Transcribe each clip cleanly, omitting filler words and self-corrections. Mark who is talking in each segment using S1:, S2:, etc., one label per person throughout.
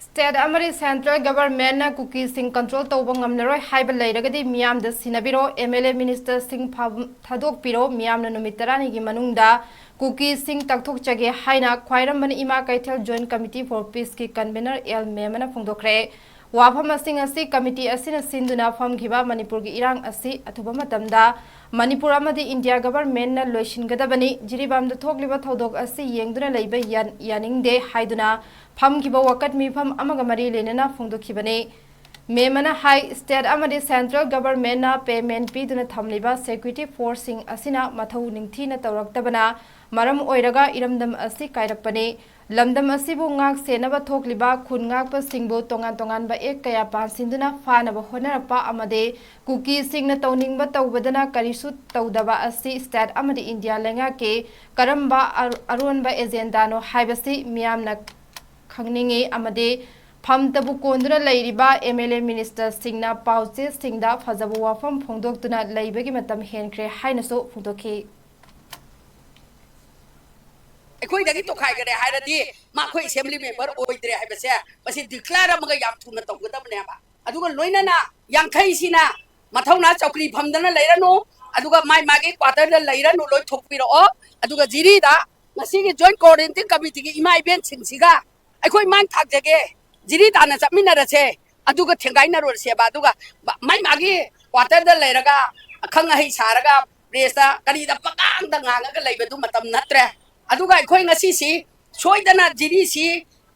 S1: State amari Central Government na cookie sing control tawba ngamnaroi haiba leiragadi miyam da sinabiro MLA Minister sing thadok piro miyam na numit 10 gi manungda cookie sing takthok chage haina khwairam ban ima kaithal Joint Committee for Peace ki convener El Memana phongdokre wafam asing asi committee asina sinduna famgiba Manipur gi irang asi athuba matamda Manipur amadi India government na loishingadabani jiribam da thokliba thodok asi yengduna leiba yaningde haiduna famgiba wakat mifam amaga mari lenana phongdokhibani Memana High State amadi Central Government na payment piduna thamliba security forcing asina mathau ningthina tawraktabana maram oiraga iramdam asi kairakpani lamdam asibu ngak senaba thokliba khun ngakpa singbu tongan ba ek kaya pansinduna fanaba honarapa amade cookie singna tawningba tawbadana karisu tawdaba asi state amadi India lenga ke karamba aronba agenda no haibasi miyamna khangningi amade famtabu konduna leiriba MLA Minister singna pauche singda fajabu wafam phongdoktuna leibagi matam henkre hainaso phongdokhi
S2: अखोई दगी तो खाई करे हाय रदी मा खोई assembly member ओइद्रे हाय बसे बसे declare मग याम थुना तौगदबने बा अदुगा लोइना ना यांखै सिना मथौना चौकरी फमदना लेरनो अदुगा माय मागे क्वार्टर द लेरनो लोइ थोकपिरो अदुगा जिरी दा मसीगे जॉइंट कोऑर्डिनेटिंग कमिटी की इमाई बेन सिंसिगा अखोई मान थाक जगे जिरी दाना चमिना रसे अदुगा थेंगाइना रोसे बा अदुगा माय मागे क्वार्टर द लेरगा अखंग हई सारगा प्रेसता करी द पकांग द ngang लेबदु मतम नत्रे अदुगा अखोई ngasi si soidana jiri si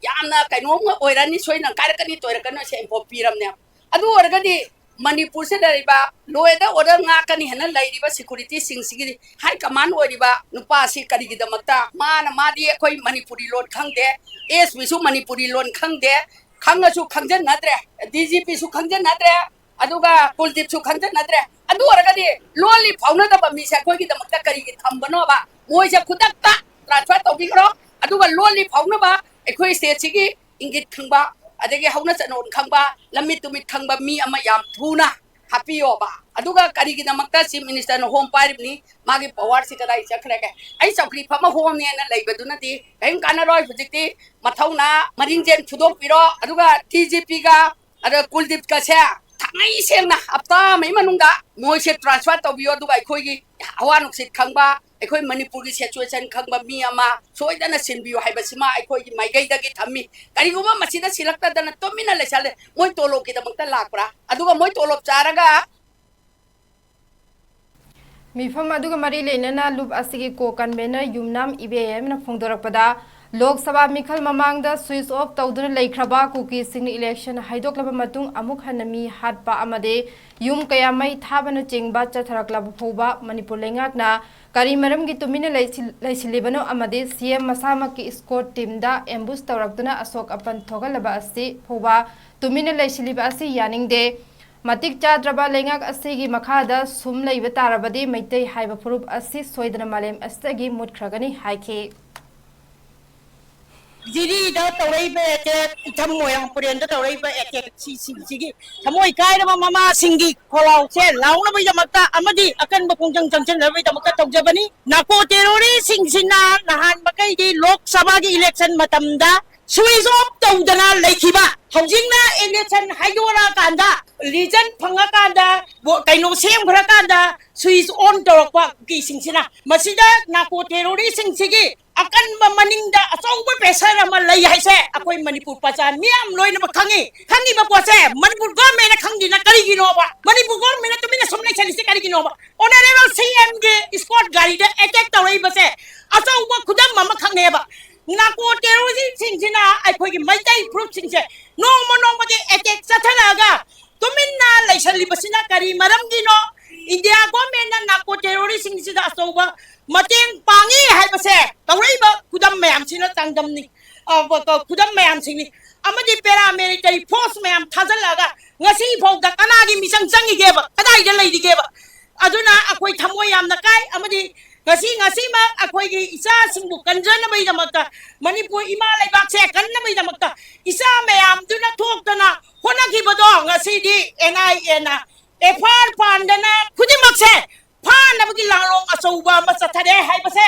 S2: yamna kainom oirani soina karakani toirakano se impo piramne adu orgadi manipur se dariba loeda order nga kani hana lairiba security singsigiri high command oriba nupa si karigi damakta mana madi akhoi manipuri lon khangde es bisu manipuri lon khangde khangasu khangjan nadre DGP su khangjan nadre aduga kuldip su khangjan nadre adu orgadi loli fauna da mi se khoi gi damakta karigi thambano ba moi se khudakta transfer तौबिग्रो अदुगा लोनली फाउनबा एखोई स्टेटसिगी इंगित खंबा अदगे हौना चनोन खंबा लम्मि तुमित खंबा मी अमा याम थुना हापियोबा अदुगा करिगी नमक्ता चीफ मिनिस्टर न होम पारिबनी मागे पावर सि कदाई चखरेगे आई चौकरी फमा होम ने न लेबदुनती हें काना रोय हुजिति मथौना मरिंजेन फुदोक पिरो अदुगा TGP गा अद कुलदीप का से थांगाई सेंगना हप्ता मै मनुंगा मोइसे ट्रांसफर तौबियो अदुगा एखोई हवा नुक्सित खंबा अखोई मणिपुर की सिचुएशन खंबा मी अमा सोइदना सिनबियो हाइबसिमा अखोई माइगैदगी थम्मी करिगुमा मसिदा सिलक्तदना तोमिना लेसाले मोय तोलोब की दमक्ता लाकरा अदुगा मोय तोलोब चारगा
S1: मिफम अदुगा मरी लेनना लुप असिगी को कन्वेनर युमनाम IBM ना फोंदोरपदा लोक सभा मिखल ममांगदा स्विच ऑफ तौदुना लेख्रबा कुकी सिंग इलेक्शन हाइदोक्लबा मतुंग अमुक हनमी हाटपा अमदे युम कया मई थाबना चिंगबा चथरक्लबा फौबा मणिपुर लेंगाकना करी मरम की तुमिने लैसिलिबनो अमदे CM मसामा की स्क्वाड टीम दा एम्बुश तौरक्तुना अशोक अपन थोगलबा असि फौबा तुमिने लैसिलिबा असि यानिंगदे मतिक चाद्रबा लेंगाक असिगी मखादा सुम लैबा तारबदे मैतै हाइबा फुरुप असि सोइदना मालेम अस्तगी मुटख्रगनी हाइखे
S3: जिरी दा तौरैबे ते इथम मोयंग पुरेन दा तौरैबे एके सिगी थमोय कायरबा ममा सिंगी खोलाव से लाउना बै जमक्ता अमदी अकन बकुंजंग जंगचन लबै जमक्ता तौजबनी नाको टेरोरी सिंगसिना नहान बकै दी लोक सभा की इलेक्शन मतमदा स्विच ऑफ तौदना लेखिबा हौजिंगना इलेक्शन हाइदोरा कांदा रीजन फंगा कांदा कैनो सेम खरा कांदा स्विच ऑन तौरक्पा की सिंगसिना मसिदा नाको टेरोरी सिंगसिगी अकन मनिंगदा अचौबा प्रेशर अमा लई हाइसे अखोई मणिपुर पचा मियाम लोइना खंगी खंगी बा पोसे मणिपुर गवर्नमेंट खंगिना करिगिनोबा मणिपुर गवर्नमेंट तुमिना समनै चलिसे करिगिनोबा ऑनरेबल CM के स्क्वाड गाड़ी दे अटैक तौरई बसे अचौबा खुदम ममा खंगनेबा नाको टेरोरिस्ट सिंगसिना अखोई मैतै प्रूफ सिंगसे नोंगमो के अटैक चथनागा तुमिना लैसलिबसिना करि मरमगिनो इंडिया गवर्नमेंट नाको टेरोरिस्ट सिंगसिदा अचौबा मतेंग पांगी हाइबसे तौरैबा खुदम मयाम सिना चांगदमनी खुदम मयाम सिंगनी अमदी पैरामिलिटरी फोर्स मयाम थाजलगा ngasi phogda kanagi misang changigeba kadai leidikeba aduna akoi thamoi yamna kai amadi ngasi ma akoi gi isa singbu kanjana bai damakta manipur ima laibak se kanna bai damakta isa mayam duna thoktana honagi bodo ngasi di NIA na FR pandana khudimak se phan nabagi langlong achouba ma chathare haibase